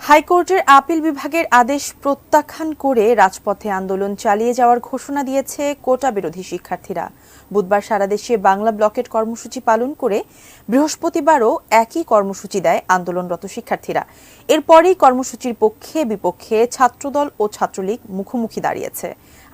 হাইকোর্টের আপিল বিভাগের আদেশ প্রত্যাখ্যান করে রাজপথে আন্দোলন চালিয়ে যাওয়ার ঘোষণা দিয়েছে কোটা বিরোধী শিক্ষার্থীরা। বুধবার সারা দেশে বাংলা ব্লকেট কর্মসূচি পালন করে বৃহস্পতিবারও একই কর্মসূচি দেয় আন্দোলনরত শিক্ষার্থীরা। এরপরেই কর্মসূচির পক্ষে বিপক্ষে ছাত্রদল ও ছাত্রলীগ মুখোমুখি দাঁড়িয়েছে।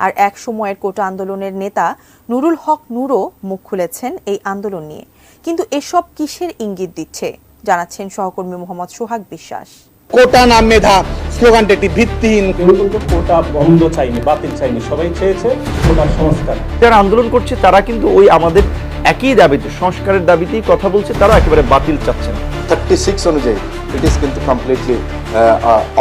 আর এক সময়ের কোটা আন্দোলনের নেতা নুরুল হক নূরও মুখ খুলেছেন এই আন্দোলন নিয়ে। কিন্তু এসব কিসের ইঙ্গিত দিচ্ছে জানাচ্ছেন সহকর্মী মোহাম্মদ সোহাগ বিশ্বাস। কোটা না মেধা স্লোগানটি একটি ভিত্তিহীন। কেউ কিন্তু কোটা বন্ধ চাইনি, বাতিল চাইনি, সবাই চেয়েছে কোটার সংস্কার। যারা আন্দোলন করছে তারা কিন্তু ওই আমাদের একই দাবিতে, সংস্কারের দাবিতেই কথা বলছে, তারা একেবারে বাতিল চাচ্ছে না। 36 অনুযায়ী ইট ইজ কিন্তু কমপ্লিটলি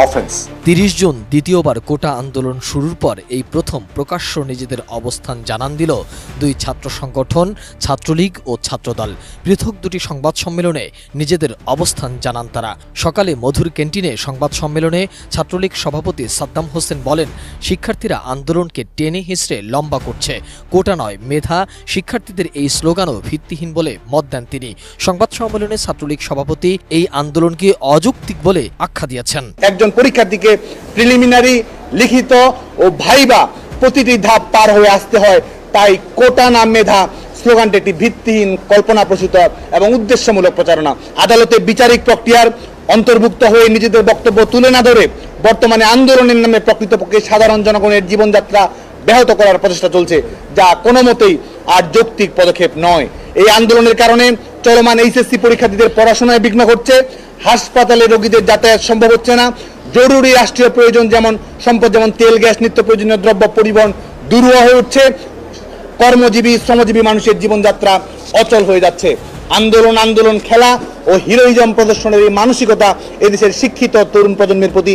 অফেন্স। 30 জুন দ্বিতীয়বার কোটা আন্দোলন শুরুর পর এই প্রথম প্রকাশ্য নিজেদের অবস্থান জানান দিল দুই ছাত্র সংগঠন, ছাত্রলীগ ও ছাত্রদল। পৃথক দুটি সংবাদ সম্মেলনে নিজেদের অবস্থান জানান তারা। সকালে মধুর ক্যান্টিনে সংবাদ সম্মেলনে ছাত্রলীগ সভাপতি সাদ্দাম হোসেন বলেন, শিক্ষার্থীরা আন্দোলনকে টেনে হিঁচড়ে লম্বা করছে, কোটা নয় মেধা। শিক্ষার্থীদের এই স্লোগানও ভিত্তিহীন বলে মত দেন তিনি। সংবাদ সম্মেলনে ছাত্রলীগ সভাপতি এই আন্দোলনকে অযৌক্তিক বলে আখ্যা দিয়েছেন। একজন পরীক্ষার্থীকে প্রিলিমিনারি, লিখিত ও ভাইবা প্রতিটি ধাপ পার হয়ে আসতে হয়। তাই কোটা না মেধা স্লোগানটি একটি ভিত্তিহীন, কল্পনাপ্রসূত এবং উদ্দেশ্যমূলক প্রচারণা। আদালতে বিচারিক প্রক্রিয়ার অন্তর্ভুক্ত হয়ে নিজেদের বক্তব্য তুলে না ধরে বর্তমানে আন্দোলনের নামে প্রকৃতপক্ষে সাধারণ জনগণের জীবনযাত্রা ব্যাহত করার প্রচেষ্টা চলছে, যা কোনো মতেই আর যৌক্তিক পদক্ষেপ নয়। এই আন্দোলনের কারণে চলমান এইচএসসি পরীক্ষার্থীদের পড়াশোনায় বিঘ্ন ঘটছে, হাসপাতালে রোগীদের যাতায়াত সম্ভব হচ্ছে না, জরুরি রাষ্ট্রীয় প্রয়োজন যেমন সম্পদ, যেমন তেল, গ্যাস, নিত্য প্রয়োজনীয় দ্রব্য পরিবহন দুরূহ হয়ে উঠছে, কর্মজীবী, শ্রমজীবী মানুষের জীবনযাত্রা অচল হয়ে যাচ্ছে। আন্দোলন খেলা ও হিরোইজম প্রদর্শনের এই মানসিকতা এদেশের শিক্ষিত তরুণ প্রজন্মের প্রতি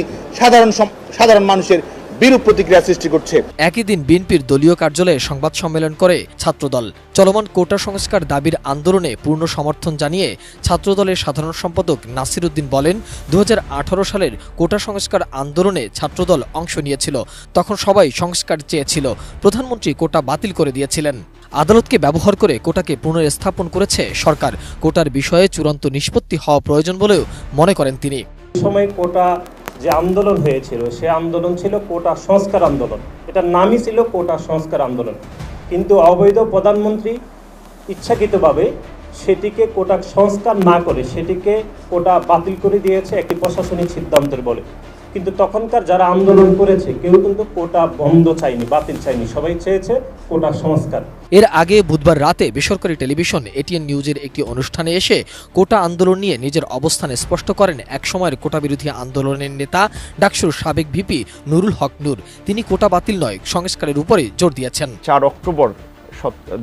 সাধারণ মানুষের বিরূপ প্রতিক্রিয়া সৃষ্টি করছে। একই দিন বিএনপির দলীয় কার্যালয়ে সংবাদ সম্মেলন করে ছাত্রদল। চলমান কোটা সংস্কার দাবির আন্দোলনে পূর্ণ সমর্থন জানিয়ে ছাত্রদলের সাধারণ সম্পাদক নাসির উদ্দিন বলেন, 2018 সালের কোটা সংস্কার আন্দোলনে ছাত্রদল অংশ নিয়েছিল। তখন সবাই সংস্কার চেয়েছিল। প্রধানমন্ত্রী কোটা বাতিল করে দিয়েছিলেন। আদালতকে ব্যবহার করে কোটাকে পুনঃস্থাপন করেছে সরকার। কোটার বিষয়ে চূড়ান্ত নিষ্পত্তি হওয়া প্রয়োজন বলেও মনে করেন তিনি। সময় কোটা যে আন্দোলন হয়েছিল, সে আন্দোলন ছিল কোটা সংস্কার আন্দোলন। এটার নামই ছিল কোটা সংস্কার আন্দোলন। কিন্তু অবৈধ প্রধানমন্ত্রী ইচ্ছাকৃতভাবে সেটিকে কোটা সংস্কার না করে সেটিকে কোটা বাতিল করে দিয়েছে একটি প্রশাসনিক সিদ্ধান্তের বলে। কিন্তু তখনকার যারা আন্দোলন করেছে কেউ কিন্তু কোটা বন্ধ চাইনি, বাতিল চাইনি, সবাই চেয়েছে কোটা সংস্কার। এর আগে বুধবার রাতে বেসরকারি টেলিভিশন এটিএন নিউজের একটি অনুষ্ঠানে এসে কোটা আন্দোলন নিয়ে নিজের অবস্থান স্পষ্ট করেন একসময়ের কোটা বিরোধী আন্দোলনের নেতা ডাকসুর সাবেক ভিপি নুরুল হক নূর। তিনি কোটা বাতিল নয়, সংস্কারের উপরে জোর দিয়েছেন। 4 অক্টোবর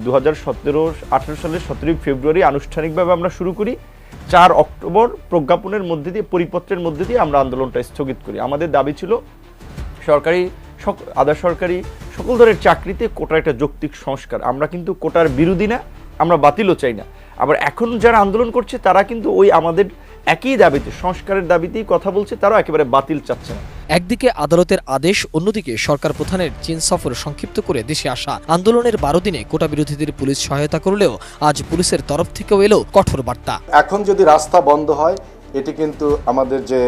2018 সালের 17 ফেব্রুয়ারি আনুষ্ঠানিকভাবে আমরা শুরু করি। 4 অক্টোবর প্রজ্ঞাপনের মধ্যে দিয়ে, পরিপত্রের মধ্যে দিয়ে আমরা আন্দোলনটা স্থগিত করি। আমাদের দাবি ছিল সরকারি, আধা সরকারি সকল ধরনের চাকরিতে কোটার একটা যৌক্তিক সংস্কার। আমরা কিন্তু কোটার বিরোধী না, আমরা বাতিলও চাই না। আবার এখন যারা আন্দোলন করছে তারা কিন্তু ওই আমাদের একই দাবিতে, সংস্কারের দাবিতেই কথা বলছে, তারা একেবারে বাতিল চাচ্ছে না। একদিকে আদালতের আদেশ, অন্যদিকে সরকার প্রধানের চীন সফর সংক্ষিপ্ত করে দেশে আসা। আন্দোলনের 12 দিনে কোটা বিরোধীদের পুলিশ সহায়তা করলেও আজ পুলিশের তরফ থেকেও এলো কঠোর বার্তা। এখন যদি রাস্তা বন্ধ হয়, এটি কিন্তু আমাদের যে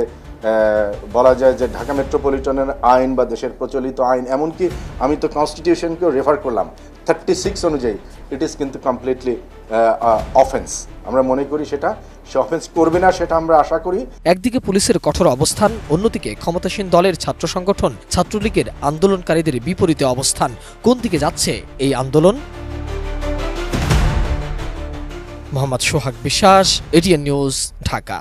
বলা যায় যে ঢাকা মেট্রোপলিটনের আইন বা দেশের প্রচলিত আইন, এমনকি আমি তো কনস্টিটিউশনকেও রেফার করলাম, 36 অনুযায়ী ইট ইজ কিন্তু কমপ্লিটলি অফেন্স। আমরা মনে করি সে অফেন্স করবে না, সেটা আমরা আশা করি। একদিকে পুলিশের কঠোর অবস্থান, অন্যদিকে ক্ষমতাসীন দলের ছাত্র সংগঠন ছাত্রলীগের আন্দোলনকারীদের বিপরীতে অবস্থান। কোন দিকে যাচ্ছে এই আন্দোলন? মোহাম্মদ সোহাগ বিশ্বাস, এটিএন নিউজ, ঢাকা।